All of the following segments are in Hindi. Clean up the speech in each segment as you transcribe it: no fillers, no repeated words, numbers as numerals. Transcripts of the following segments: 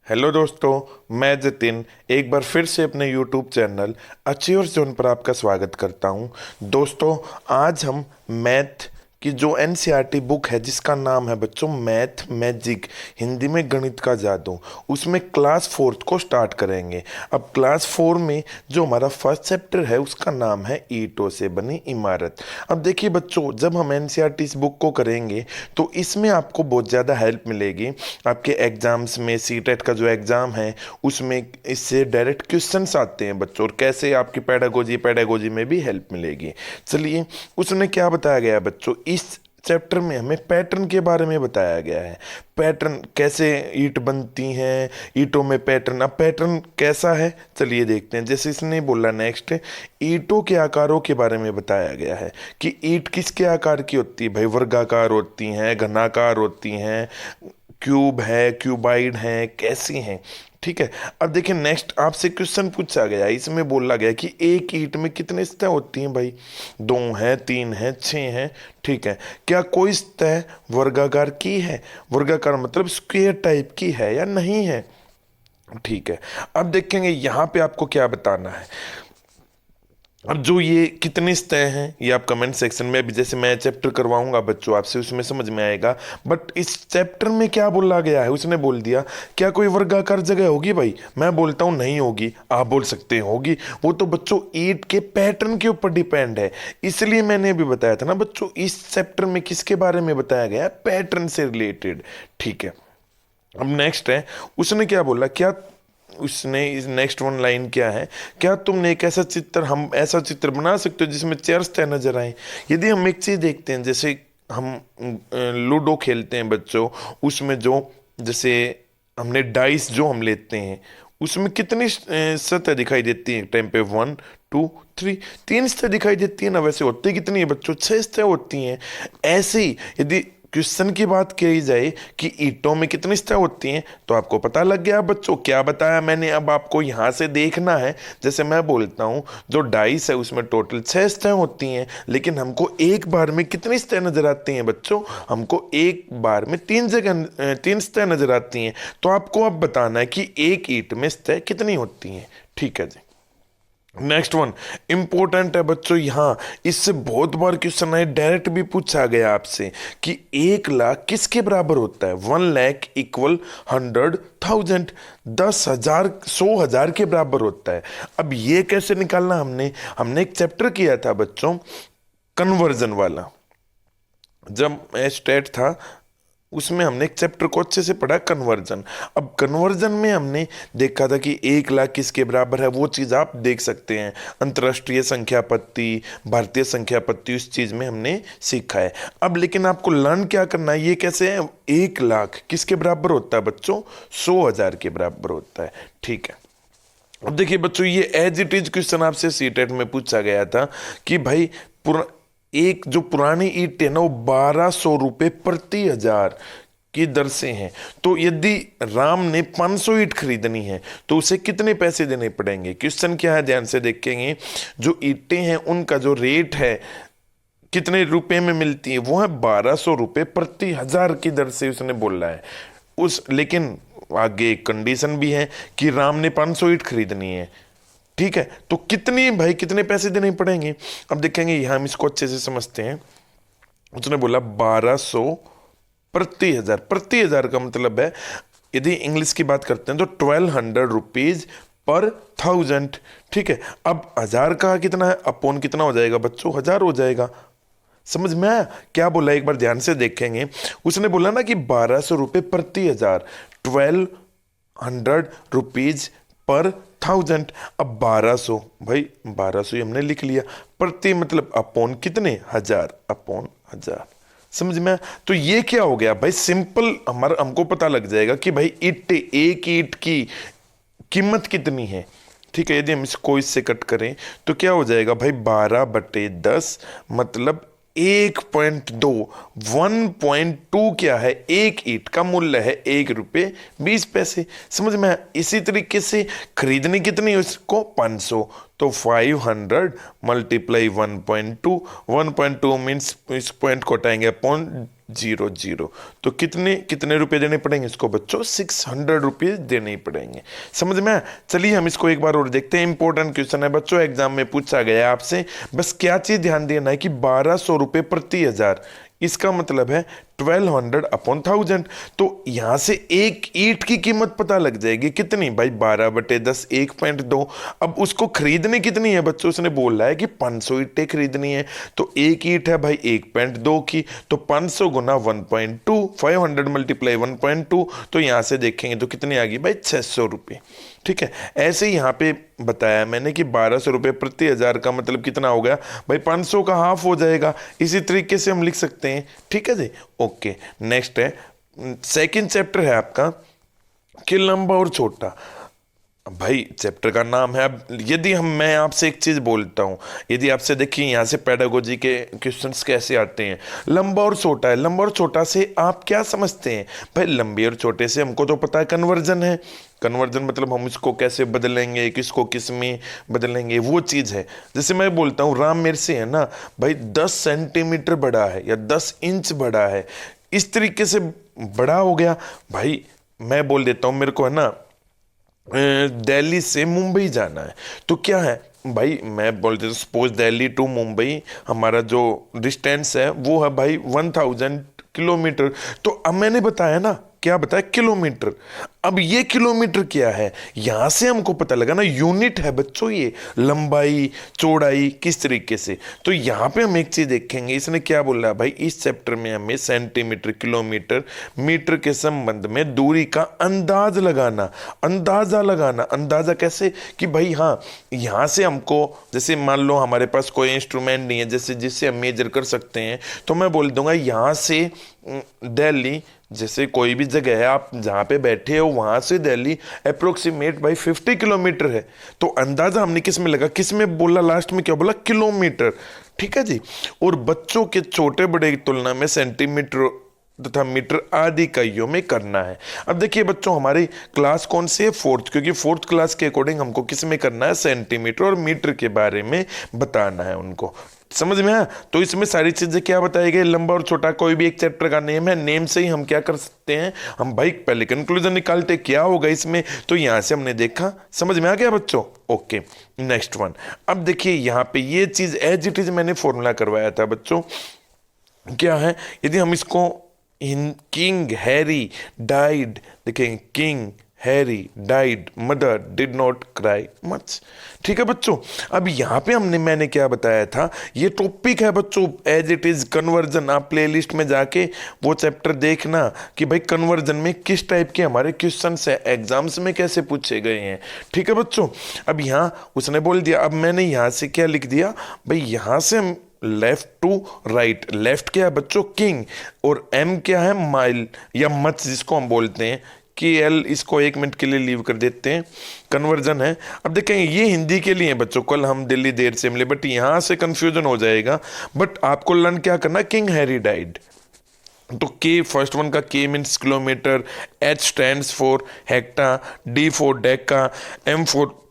हेलो दोस्तों, मैं जतिन एक बार फिर से अपने यूट्यूब चैनल अचीवर्स जोन पर आपका स्वागत करता हूं। दोस्तों, आज हम मैथ की जो एनसीईआरटी बुक है जिसका नाम है बच्चों मैथ मैजिक, हिंदी में गणित का जादू, उसमें क्लास फोर्थ को स्टार्ट करेंगे। अब क्लास फोर में जो हमारा फर्स्ट चैप्टर है उसका नाम है ईंटों से बनी इमारत। अब देखिए बच्चों, जब हम एनसीईआरटी इस बुक को करेंगे तो इसमें आपको बहुत ज़्यादा हेल्प मिलेगी। आपके एग्जाम्स में सीटेट का जो एग्ज़ाम है उसमें इससे डायरेक्ट क्वेश्चंस आते हैं बच्चों, और कैसे आपकी पेडागोजी में भी हेल्प मिलेगी। चलिए, उसने क्या बताया गया है बच्चों, इस चैप्टर में हमें पैटर्न के बारे में बताया गया है। पैटर्न कैसे ईंट बनती हैं, ईंटों में पैटर्न। अब पैटर्न कैसा है चलिए देखते हैं। जैसे इसने बोला नेक्स्ट, ईंटों के आकारों के बारे में बताया गया है कि ईंट किसके आकार की होती है। भाई वर्गाकार होती हैं, घनाकार होती हैं, क्यूब है, क्यूबाइड है, कैसी हैं। ठीक है। अब देखिए नेक्स्ट आपसे क्वेश्चन पूछा गया, इसमें बोला गया कि एक ईंट में कितने सतह होती हैं। भाई 2 है, 3 है, 6 है। ठीक है। क्या कोई सतह वर्गाकार की है? वर्गाकार मतलब स्क्वायर टाइप की है या नहीं है? ठीक है। अब देखेंगे यहाँ पे आपको क्या बताना है। अब जो ये कितनी सतह हैं ये आप कमेंट सेक्शन में, अभी जैसे मैं चैप्टर करवाऊंगा बच्चों आपसे उसमें समझ में आएगा। बट इस चैप्टर में क्या बोला गया है, उसने बोल दिया क्या कोई वर्गाकार जगह होगी। भाई मैं बोलता हूँ नहीं होगी, आप बोल सकते हैं होगी। वो तो बच्चों ईंट के पैटर्न के ऊपर डिपेंड है। इसलिए मैंने अभी बताया था ना बच्चों, इस चैप्टर में किसके बारे में बताया गया है, पैटर्न से रिलेटेड। ठीक है। अब नेक्स्ट है, उसने क्या बोला, क्या उसने इस नेक्स्ट वन लाइन क्या है, क्या तुमने एक ऐसा चित्र, हम ऐसा चित्र बना सकते हो जिसमें चेयर्स तय नजर आए। यदि हम एक चीज देखते हैं, जैसे हम लूडो खेलते हैं बच्चों, उसमें जो जैसे हमने डाइस जो हम लेते हैं उसमें कितनी सतह दिखाई देती है टाइम पे, 1 2 3, 3 सतह दिखाई देती है ना। वैसे होती कितनी है बच्चों, 6 सतह होती हैं। ऐसे ही यदि क्वेश्चन की बात की जाए कि ईंटों में कितनी सतह होती हैं तो आपको पता लग गया बच्चों क्या बताया मैंने। अब आपको यहां से देखना है, जैसे मैं बोलता हूं जो डाइस है उसमें टोटल 6 सतह होती हैं, लेकिन हमको एक बार में कितनी सतह नजर आती हैं बच्चों, हमको एक बार में 3 सतह नजर आती हैं। तो आपको अब बताना है कि एक ईंट में सतह कितनी होती हैं। ठीक है जी। नेक्स्ट वन इंपॉर्टेंट है बच्चों, यहां इससे बहुत बार क्वेश्चन है, डायरेक्ट भी पूछा गया आपसे कि 1 लाख किसके बराबर होता है। 1 लाख इक्वल 100,000, 10,000 100,000 के बराबर होता है। अब ये कैसे निकालना, हमने एक चैप्टर किया था बच्चों कन्वर्जन वाला, जब स्टेट था उसमें हमने एक चैप्टर को अच्छे से पढ़ा, कन्वर्जन। अब कन्वर्जन में हमने देखा था कि 1 लाख किसके बराबर है, वो चीज़ आप देख सकते हैं। अंतर्राष्ट्रीय संख्या पत्ती, भारतीय संख्या पत्ती, उस चीज़ में हमने सीखा है। अब लेकिन आपको लर्न क्या करना है, ये कैसे है, 1 लाख किसके बराबर होता है बच्चों, 100,000 के बराबर होता है। ठीक है। अब देखिए बच्चों, ये एज इट इज क्वेश्चन आपसे सीटेट में पूछा गया था कि भाई एक जो पुरानी ईंट है ना वो 1,200 रुपये प्रति हजार की दर से हैं। तो यदि राम ने 500 ईंट खरीदनी है तो उसे कितने पैसे देने पड़ेंगे। क्वेश्चन क्या है ध्यान से देखेंगे, जो ईंटें हैं उनका जो रेट है कितने रुपए में मिलती है, वो है 1,200 रुपये प्रति हजार की दर से उसने बोला है। लेकिन आगे एक कंडीशन भी है कि राम ने 500 ईंट खरीदनी है। ठीक है। तो कितने पैसे देने पड़ेंगे। अब देखेंगे यहां हम इसको अच्छे से समझते हैं। उसने बोला 1,200 प्रति हजार का मतलब है, यदि इंग्लिश की बात करते हैं तो 1,200 रुपीज पर 1,000। ठीक है। अब हजार का कितना है, अपॉन कितना हो जाएगा बच्चों, 1,000 हो जाएगा। समझ में आया क्या बोला, एक बार ध्यान से देखेंगे। उसने बोला ना कि 1,200 रुपये प्रति हजार, 1,200 रुपीज पर 1,000। अब 1,200, भाई 1,200 हमने लिख लिया, प्रति मतलब अपॉन कितने, 1,000, अपॉन 1,000। समझ में। तो ये क्या हो गया भाई, सिंपल हमको पता लग जाएगा कि भाई एक ईंट की कीमत कितनी है। ठीक है। यदि हम इसको इससे कट करें तो क्या हो जाएगा भाई, 12/10 मतलब 1.2, 1.2 क्या है, एक ईंट का मूल्य है 1 रुपये 20 पैसे। समझ में। इसी तरीके से खरीदनी कितनी है उसको, 500, तो 500 मल्टीप्लाई 1.2, 1.2 मीन्स इस पॉइंट को हटाएंगे अपॉन 0 तो कितने कितने रुपए देने पड़ेंगे इसको बच्चों? 600 रुपीज देने ही पड़ेंगे। समझ में आया? चलिए हम इसको एक बार और देखते हैं। इंपॉर्टेंट क्वेश्चन है बच्चों, एग्जाम में पूछा गया आपसे। बस क्या चीज ध्यान देना है कि 1200 रुपए प्रति हजार, इसका मतलब है 1200/1000। तो यहां से एक ईंट की कीमत पता लग जाएगी कितनी भाई? 12/10 1.2। अब उसको खरीदने कितनी है बच्चों? उसने बोला है कि 500 ईंटें खरीदनी है, तो एक ईंट है भाई 1.2 की, तो 500 गुना 1.2, 500 मल्टीप्लाई 1.2, तो यहां से देखेंगे तो कितनी आ गई भाई? 600 रुपये। ठीक है, ऐसे ही यहाँ पे बताया मैंने कि 1200 रुपये प्रति हजार का मतलब कितना हो गया भाई? 500 का हाफ हो जाएगा। इसी तरीके से हम लिख सकते हैं। ठीक है जी, ओके। नेक्स्ट है, सेकंड चैप्टर है आपका कि लंबा और छोटा। भाई चैप्टर का नाम है। अब यदि मैं आपसे एक चीज बोलता हूं, यदि आपसे देखिए यहां से पेडागोजी के क्वेश्चंस कैसे आते हैं, लंबा और छोटा है। लंबा और छोटा से आप क्या समझते हैं भाई? लंबे और छोटे से हमको तो पता है कन्वर्जन है। कन्वर्जन मतलब हम इसको कैसे बदलेंगे, किसको किस में बदलेंगे, वो चीज है। जैसे मैं बोलता हूँ राम मेरे से है ना भाई 10 सेंटीमीटर बड़ा है या 10 इंच बड़ा है, इस तरीके से बड़ा हो गया। भाई मैं बोल देता हूँ मेरे को है ना दिल्ली से मुंबई जाना है, तो क्या है भाई? मैं बोल देता हूँ सपोज दिल्ली टू मुंबई हमारा जो डिस्टेंस है वो है भाई 1000 किलोमीटर। तो अब मैंने बताया ना, क्या बताया? किलोमीटर। अब ये किलोमीटर क्या है? यहां से हमको पता लगा ना, यूनिट है बच्चों ये, लंबाई चौड़ाई किस तरीके से। तो यहां पे हम एक चीज देखेंगे, इसने क्या बोला भाई? इस चैप्टर में हमें सेंटीमीटर, किलोमीटर, मीटर के संबंध में दूरी का अंदाज लगाना। अंदाजा लगाना, अंदाजा कैसे कि भाई हाँ यहां से हमको, जैसे मान लो हमारे पास कोई इंस्ट्रूमेंट नहीं है जैसे जिससे हम मेजर कर सकते हैं, तो मैं बोल दूंगा यहां से दिल्ली, जैसे कोई भी जगह है आप जहां पे बैठे हो वहां से दिल्ली अप्रोक्सीमेट भाई 50 किलोमीटर है। तो अंदाजा हमने किस में लगा? किस में बोला? लास्ट में क्या बोला? किलोमीटर। ठीक है जी। और बच्चों के छोटे बड़े की तुलना में सेंटीमीटर तथा मीटर आदि इकाइयों में करना है। अब देखिए बच्चों हमारी क्लास कौन सी है? फोर्थ, क्योंकि फोर्थ क्लास के अकॉर्डिंग हमको किस में करना है? सेंटीमीटर और मीटर के बारे में बताना है उनको। समझ में आया? तो इसमें सारी चीजें क्या बताई गई? लंबा और छोटा कोई भी एक चैप्टर का नेम है, नेम से ही हम क्या कर सकते हैं? हम भाई पहले कंक्लूजन निकालते क्या होगा इसमें, तो यहां से हमने देखा। समझ में आ गया बच्चों? Okay, next one. अब देखिए यहां पे ये चीज एज इट इज मैंने फॉर्मूला करवाया था बच्चों। क्या है? यदि हम इसको किंग हैरी डाइड देखेंगे, king Harry died, mother did not cry much. ठीक है बच्चों, अब यहां पे मैंने क्या बताया था? ये टॉपिक है बच्चों एज इट इज कन्वर्जन। आप प्लेलिस्ट में जाके वो चैप्टर देखना कि भाई कन्वर्जन में किस टाइप के हमारे क्वेश्चंस है, एग्जाम्स में कैसे पूछे गए हैं। ठीक है बच्चों, अब यहां उसने बोल दिया, अब मैंने यहां से क्या लिख दिया भाई? यहां से हम लेफ्ट टू राइट, लेफ्ट क्या है बच्चों? किंग, और एम क्या है? माइल या मच जिसको हम बोलते हैं कि एल, इसको 1 मिनट के लिए लीव कर देते हैं, कन्वर्जन है। अब देखेंगे ये हिंदी के लिए बच्चों, कल हम दिल्ली देर से मिले, बट यहां से कंफ्यूजन हो जाएगा। बट आपको लर्न क्या करना? King Harry died. तो के फर्स्ट वन का K means kilometre, H stands for hecta, D for deca, M for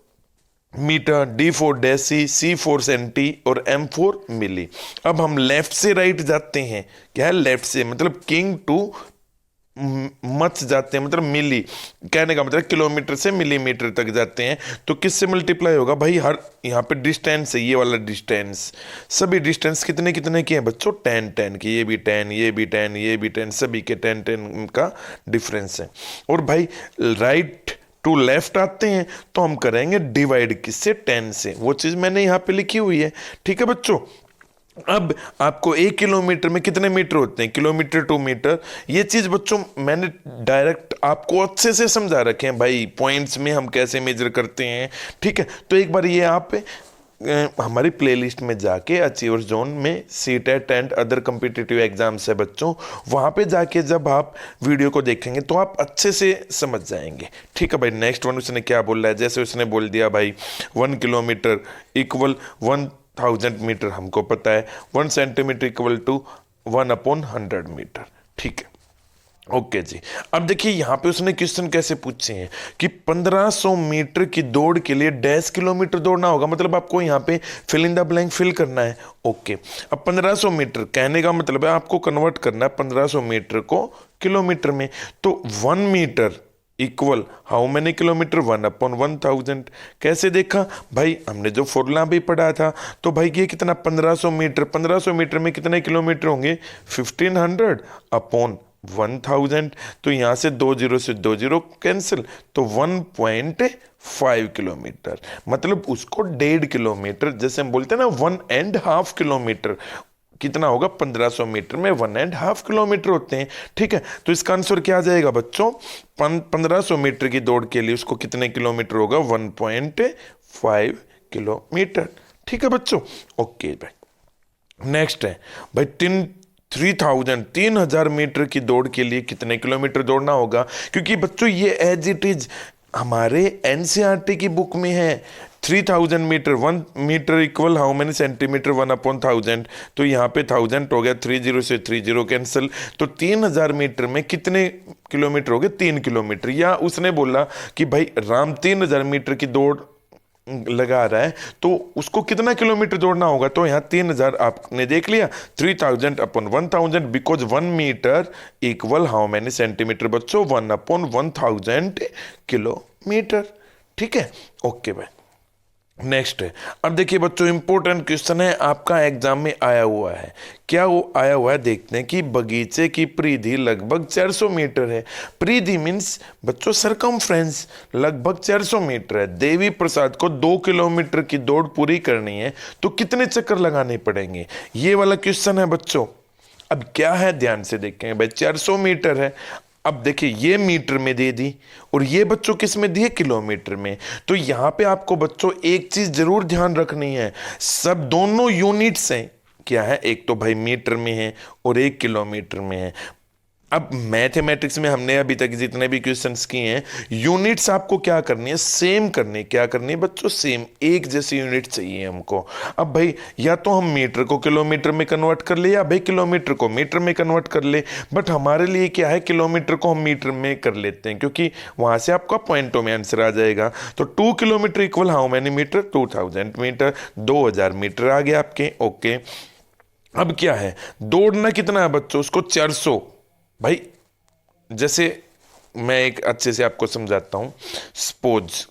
metre, D for deci, C for centi और एम फॉर मिली। अब हम लेफ्ट से राइट जाते हैं। क्या है? लेफ्ट से मतलब किंग टू मच जाते हैं, मतलब मिली, कहने का मतलब किलोमीटर से मिलीमीटर तक जाते हैं। तो किससे मल्टीप्लाई होगा भाई? हर यहाँ पे डिस्टेंस है, ये वाला डिस्टेंस, सभी डिस्टेंस कितने कितने के हैं बच्चों? 10 10 की, ये भी 10, ये भी 10, ये भी 10, सभी के 10 10 का डिफरेंस है। और भाई राइट टू लेफ्ट आते हैं तो हम करेंगे डिवाइड किससे? 10 से। वो चीज मैंने यहाँ पे लिखी हुई है। ठीक है बच्चों, अब आपको 1 किलोमीटर में कितने मीटर होते हैं? Kilometre to metre. ये चीज बच्चों मैंने डायरेक्ट आपको अच्छे से समझा रखे हैं भाई, पॉइंट्स में हम कैसे मेजर करते हैं। ठीक है, तो एक बार ये आप हमारी प्लेलिस्ट में जाके अचीवर्स जोन में CTET and other competitive exams है बच्चों, वहां पे जाके जब आप वीडियो को देखेंगे तो आप अच्छे से समझ जाएंगे। ठीक है भाई, नेक्स्ट वन उसने क्या बोल रहा है? जैसे उसने बोल दिया भाई 1 किलोमीटर इक्वल 1000 मीटर, हमको पता है 1 सेंटीमीटर इक्वल टू 1/100 मीटर। ठीक है, ओके जी। अब देखिए यहाँ पे उसने क्वेश्चन कैसे पूछे हैं कि 1500 मीटर की दौड़ के लिए 10 किलोमीटर दौड़ना होगा, मतलब आपको यहाँ पे fill in the blank fill करना है। ओके, अब 1500 मीटर कहने का मतलब है आपको कन्वर्ट करना है 1500 मीटर को किलोमीटर में। तो 1 metre equal how many kilometre, 1/1000। कैसे देखा भाई, हमने जो फॉर्मूला भी पढ़ा था। तो भाई ये कितना 1500 मीटर, 1500 मीटर में कितने किलोमीटर होंगे 1500/1000। तो यहां से 2 जीरो से 2 जीरो कैंसिल, तो 1.5 किलोमीटर, मतलब उसको 1.5 किलोमीटर, जैसे हम बोलते हैं ना 1.5 किलोमीटर, कितना होगा 1500 मीटर में 1.5 किलोमीटर होते हैं। ठीक है, तो इसका आंसर क्या आ जाएगा बच्चों, 1500 मीटर की दौड़ के लिए उसको कितने किलोमीटर होगा 1.5 किलोमीटर। ठीक है बच्चों, ओके भाई। नेक्स्ट है भाई 3000 मीटर की दौड़ के लिए कितने किलोमीटर दौड़ना होगा, क्योंकि बच्चों ये एज इट इज हमारे एनसीईआरटी की बुक में है। 3000 metre, 1 metre equal how many centimetre, 1/1000। तो यहाँ पे 1000 हो गया, 30 से 30 कैंसिल, तो 3000 मीटर में कितने किलोमीटर हो गए 3 किलोमीटर। या उसने बोला कि भाई राम 3000 मीटर की दौड़ लगा रहा है तो उसको कितना किलोमीटर दौड़ना होगा, तो यहाँ 3000 आपने देख लिया, 3000/1000, because 1 metre equal how many centimetre बच्चों, 1/1000 किलोमीटर। ठीक है, ओके भाई। नेक्स्ट है, अब देखिए बच्चों इंपॉर्टेंट क्वेश्चन है, आपका एग्जाम में आया हुआ है। क्या वो आया हुआ है देखते हैं कि बगीचे की परिधि लगभग 400 मीटर है। परिधि मीन्स बच्चों सरकमफ्रेंस, लगभग 400 मीटर है। देवी प्रसाद को 2 किलोमीटर की दौड़ पूरी करनी है तो कितने चक्कर लगाने पड़ेंगे, ये वाला क्वेश्चन है बच्चों। अब क्या है ध्यान से देखें भाई, 400 मीटर है। अब देखिए ये मीटर में दे दी और ये बच्चों किस में दिए, किलोमीटर में। तो यहां पे आपको बच्चों एक चीज जरूर ध्यान रखनी है, सब दोनों यूनिट्स हैं, क्या है, एक तो भाई मीटर में है और एक किलोमीटर में है। अब मैथमेटिक्स में हमने अभी तक जितने भी क्वेश्चंस किए हैं, यूनिट्स आपको क्या करनी है, सेम करनी है। क्या करनी है बच्चों, सेम, एक जैसी यूनिट चाहिए हमको। अब भाई या तो हम मीटर को किलोमीटर में कन्वर्ट कर ले या भाई किलोमीटर को मीटर में कन्वर्ट कर ले, बट हमारे लिए क्या है, किलोमीटर को हम मीटर में कर लेते हैं क्योंकि वहां से आपका पॉइंटों में आंसर आ जाएगा। तो 2 kilometre equal how many metre, 2000 metre, 2000 metre आ गया आपके। ओके, अब क्या है, दौड़ना कितना है बच्चों, उसको 400। भाई जैसे मैं एक अच्छे से आपको समझाता हूं, सपोज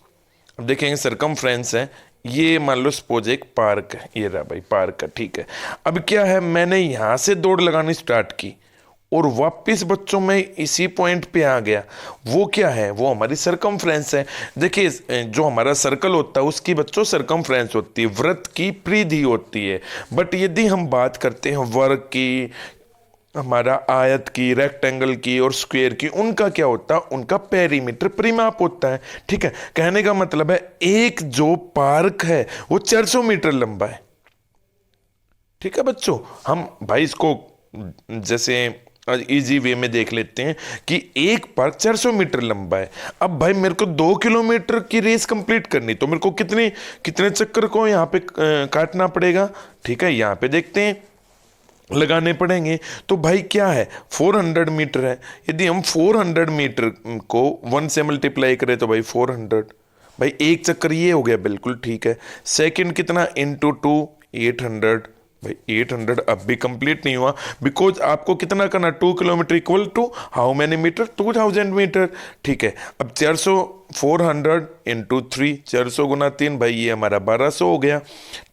अब देखेंगे सरकमफ्रेंस है, ये मान लो सपोज एक पार्क है, ये रहा भाई पार्क है। ठीक है, अब क्या है, मैंने यहां से दौड़ लगानी स्टार्ट की और वापस बच्चों में इसी पॉइंट पे आ गया, वो क्या है, वो हमारी सरकमफ्रेंस है। देखिए जो हमारा सर्कल होता है उसकी बच्चों सरकमफ्रेंस होती है, वृत्त की परिधि होती है। बट यदि हम बात करते हैं वर्ग की, हमारा आयत की, रेक्टेंगल की और स्क्वायर की, उनका क्या होता है, उनका पेरीमीटर, परिमाप होता है। ठीक है, कहने का मतलब है एक जो पार्क है वो 400 मीटर लंबा है। ठीक है बच्चों, हम भाई इसको जैसे इजी वे में देख लेते हैं कि एक पार्क 400 मीटर लंबा है। अब भाई मेरे को 2 किलोमीटर की रेस कंप्लीट करनी, तो मेरे को कितने कितने चक्कर को यहाँ पे काटना पड़ेगा। ठीक है, यहाँ पे देखते हैं, लगाने पड़ेंगे। तो भाई क्या है, 400 मीटर है, यदि हम 400 मीटर को 1 से मल्टीप्लाई करें तो भाई 400, भाई एक चक्कर ये हो गया, बिल्कुल ठीक है। सेकंड कितना, इंटू 2, 800, भाई 800 अब भी कंप्लीट नहीं हुआ, बिकॉज आपको कितना करना, 2 kilometre equal to how many metre, 2000 metre. ठीक है, अब 400, 400 इंटू 3, 400 गुना 3, भाई ये हमारा 1200 हो गया।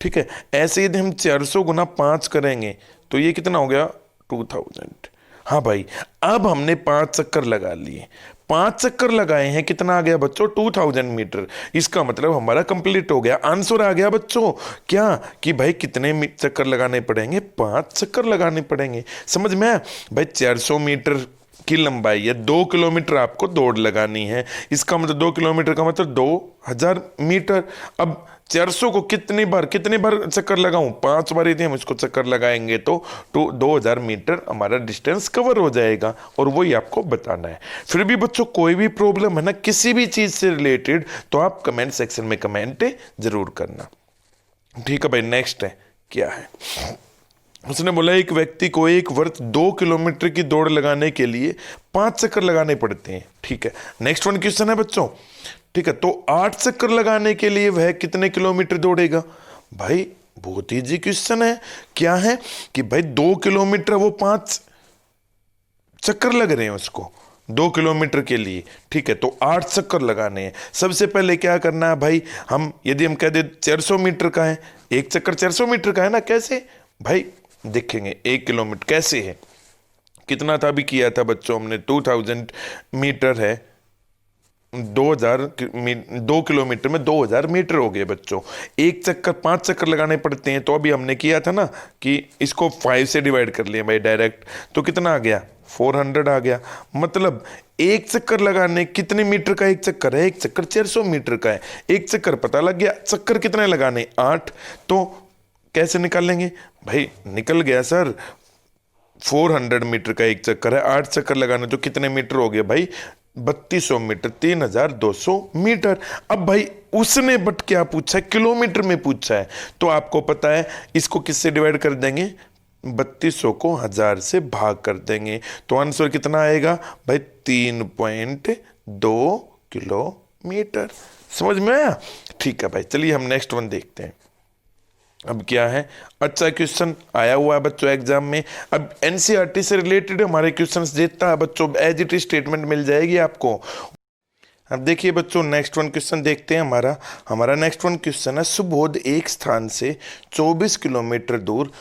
ठीक है, ऐसे यदि हम 400 गुना 5 करेंगे तो ये कितना हो गया, 2000। हाँ भाई, अब हमने 5 चक्कर लगा लिए, 5 चक्कर लगाए हैं, कितना आ गया बच्चों, 2000 मीटर। इसका मतलब हमारा कंप्लीट हो गया, आंसर आ गया बच्चों। क्या कि भाई कितने चक्कर लगाने पड़ेंगे, 5 चक्कर लगाने पड़ेंगे। समझ में आया भाई, 400 मीटर की लंबाई है, 2 किलोमीटर आपको दौड़ लगानी है, इसका मतलब 2 किलोमीटर का मतलब 2000 मीटर। अब 400 को कितनी बार चक्कर लगाऊं, 5 बार यदि हम इसको चक्कर लगाएंगे तो 2000 मीटर हमारा डिस्टेंस कवर हो जाएगा, और वही आपको बताना है। फिर भी बच्चों कोई भी प्रॉब्लम है ना किसी भी चीज से रिलेटेड, तो आप कमेंट सेक्शन में कमेंट जरूर करना। ठीक है भाई, नेक्स्ट है क्या है, उसने बोला एक व्यक्ति को एक वर्ष 2 किलोमीटर की दौड़ लगाने के लिए 5 चक्कर लगाने पड़ते हैं। ठीक है, नेक्स्ट वन क्वेश्चन है बच्चों। ठीक है, तो 8 चक्कर लगाने के लिए वह कितने किलोमीटर दौड़ेगा? भाई बहुत इजी क्वेश्चन है। क्या है कि भाई 2 किलोमीटर, वो 5 चक्कर लग रहे हैं उसको 2 किलोमीटर के लिए। ठीक है, तो 8 चक्कर लगाने हैं। सबसे पहले क्या करना है भाई, हम यदि हम कह दे 400 मीटर का है, एक चक्कर 400 मीटर का है ना, कैसे भाई देखेंगे 1 किलोमीटर कैसे है, कितना था अभी किया था बच्चों हमने, 2000 मीटर है, 2 किलोमीटर में 2000 मीटर हो गए बच्चों। एक चक्कर 5 चक्कर लगाने पड़ते हैं, तो अभी हमने किया था ना कि इसको 5 से डिवाइड कर लिया भाई डायरेक्ट, तो कितना आ गया 400 आ गया। मतलब एक चक्कर लगाने कितने मीटर का एक चक्कर है? एक चक्कर 400 मीटर का है। एक चक्कर पता लग गया, चक्कर कितने लगाने 8, तो कैसे निकालेंगे भाई? निकल गया सर, 400 मीटर का एक चक्कर है, 8 चक्कर लगाने तो कितने मीटर हो गए भाई? 3200 मीटर, 3200 मीटर। अब भाई उसने बट क्या पूछा है? किलोमीटर में पूछा है, तो आपको पता है इसको किससे डिवाइड कर देंगे? 3200 को 1000 से भाग कर देंगे, तो आंसर कितना आएगा भाई? 3.2 किलोमीटर। समझ में आया? ठीक है भाई, चलिए हम नेक्स्ट वन देखते हैं। अब क्या है, अच्छा क्वेश्चन आया हुआ है बच्चों एग्जाम में। अब एनसीईआरटी से रिलेटेड हमारे क्वेश्चंस देता है बच्चों, एज इट इज स्टेटमेंट मिल जाएगी आपको। अब देखिए बच्चों नेक्स्ट वन क्वेश्चन देखते हैं। हमारा नेक्स्ट वन क्वेश्चन है, सुबोध एक स्थान से 24 किलोमीटर दूर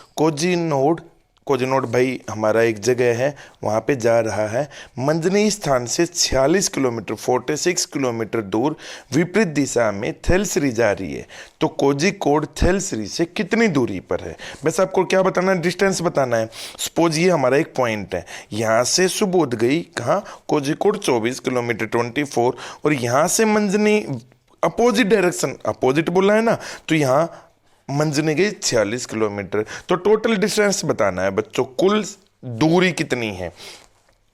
कोजिनोड भाई हमारा एक जगह है, वहाँ पे जा रहा है। मंजनी स्थान से 46 किलोमीटर 46 किलोमीटर दूर विपरीत दिशा में थेल्सरी जा रही है, तो कोझिकोड थेल्सरी से कितनी दूरी पर है? बस आपको क्या बताना है? डिस्टेंस बताना है। सपोज ये हमारा एक पॉइंट है, यहाँ से सुबोध गई कहाँ? कोझिकोड 24 किलोमीटर 24, और यहाँ से मंजनी अपोजिट डायरेक्शन, अपोजिट बोला है ना, तो यहाँ मंजनी गई 46 किलोमीटर। तो टोटल डिस्टेंस बताना है बच्चों, कुल दूरी कितनी है?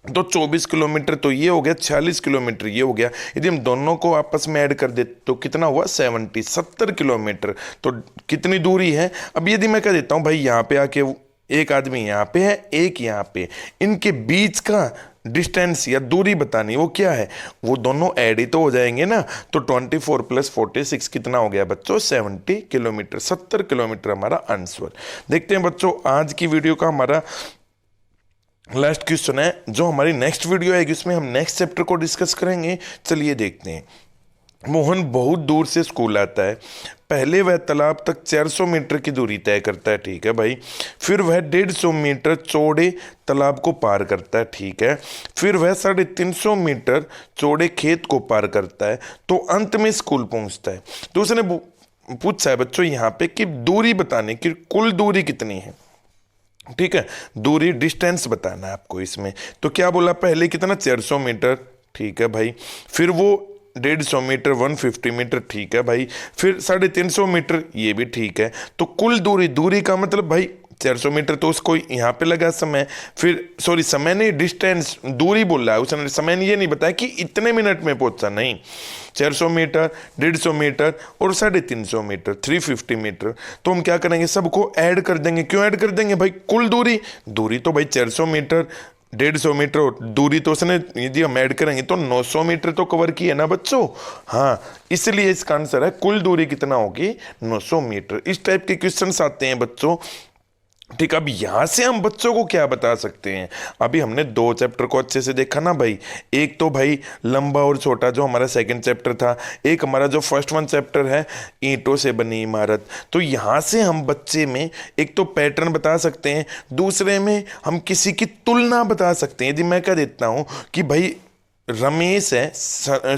तो 24 किलोमीटर तो ये हो गया, 46 किलोमीटर ये हो गया। यदि हम दोनों को आपस में ऐड कर दे तो कितना हुआ? 70 किलोमीटर। तो कितनी दूरी है? अब यदि मैं कह देता हूँ भाई यहाँ पे आके एक आदमी यहाँ पे है, एक यहाँ पे, इनके बीच का डिस्टेंस या दूरी बतानी, वो क्या है? वो दोनों ऐड ही तो हो जाएंगे ना। तो 24 + 46 कितना हो गया बच्चों? 70 किलोमीटर। 70 किलोमीटर हमारा आंसर। देखते हैं बच्चों, आज की वीडियो का हमारा लास्ट क्वेश्चन है। जो हमारी नेक्स्ट वीडियो आएगी उसमें हम नेक्स्ट चैप्टर को डिस्कस करेंगे। चलिए देखते हैं। मोहन बहुत दूर से स्कूल आता है। पहले वह तालाब तक 400 मीटर की दूरी तय करता है, ठीक है भाई। फिर वह 150 मीटर चौड़े तालाब को पार करता है, ठीक है। फिर वह 350 मीटर चौड़े खेत को पार करता है, तो अंत में स्कूल पहुंचता है। तो उसने पूछा है बच्चों यहाँ पे कि दूरी बताने की, कुल दूरी कितनी है, ठीक है। दूरी डिस्टेंस बताना है आपको इसमें। तो क्या बोला? पहले कितना? 400 मीटर, ठीक है भाई। फिर वो 150 मीटर 150 मीटर, ठीक है भाई। फिर 350 मीटर, ये भी ठीक है। तो कुल दूरी का मतलब भाई 400 मीटर, तो उसको यहाँ पे लगा समय। फिर सॉरी समय नहीं, डिस्टेंस, दूरी बोल रहा है उसने, समय ये नहीं बताया कि इतने मिनट में पहुंचा, नहीं। 400 मीटर 150 मीटर और 350 मीटर 350 मीटर। तो हम क्या करेंगे? सबको ऐड कर देंगे। क्यों ऐड कर देंगे भाई? कुल दूरी तो भाई 400 मीटर 150 मीटर दूरी तो उसने, यदि हम ऐड करेंगे तो 900 मीटर तो कवर की है ना बच्चों। हाँ, इसलिए इसका आंसर है कुल दूरी कितना होगी? 900 मीटर। इस टाइप के क्वेश्चंस आते हैं बच्चों, ठीक। अब यहां से हम बच्चों को क्या बता सकते हैं? अभी हमने 2 चैप्टर को अच्छे से देखा ना भाई। एक तो भाई लंबा और छोटा जो हमारा सेकंड चैप्टर था, एक हमारा जो फर्स्ट वन चैप्टर है ईंटों से बनी इमारत। तो यहां से हम बच्चे में एक तो पैटर्न बता सकते हैं, दूसरे में हम किसी की तुलना बता सकते हैं। यदि मैं कह देता हूं कि भाई रमेश है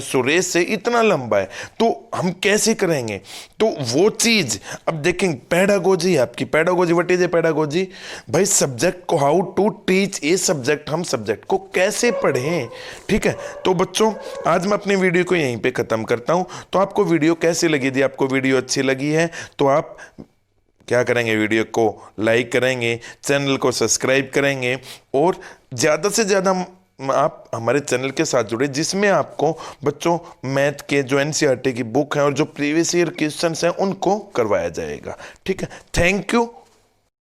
सुरेश से इतना लंबा है, तो हम कैसे करेंगे? तो वो चीज अब देखेंगे। पेडागोजी, आपकी pedagogy, what is a pedagogy? भाई सब्जेक्ट को, how to teach a subject, हम सब्जेक्ट को कैसे पढ़ें, ठीक है। तो बच्चों आज मैं अपनी वीडियो को यहीं पे खत्म करता हूं। तो आपको वीडियो कैसी लगी? यदि आपको वीडियो अच्छी लगी है तो आप क्या करेंगे? वीडियो को लाइक करेंगे, चैनल को सब्सक्राइब करेंगे, और ज़्यादा से ज़्यादा आप हमारे चैनल के साथ जुड़े, जिसमें आपको बच्चों मैथ के जो एनसीईआरटी की बुक है और जो प्रीवियस ईयर क्वेश्चंस हैं उनको करवाया जाएगा, ठीक है। Thank you.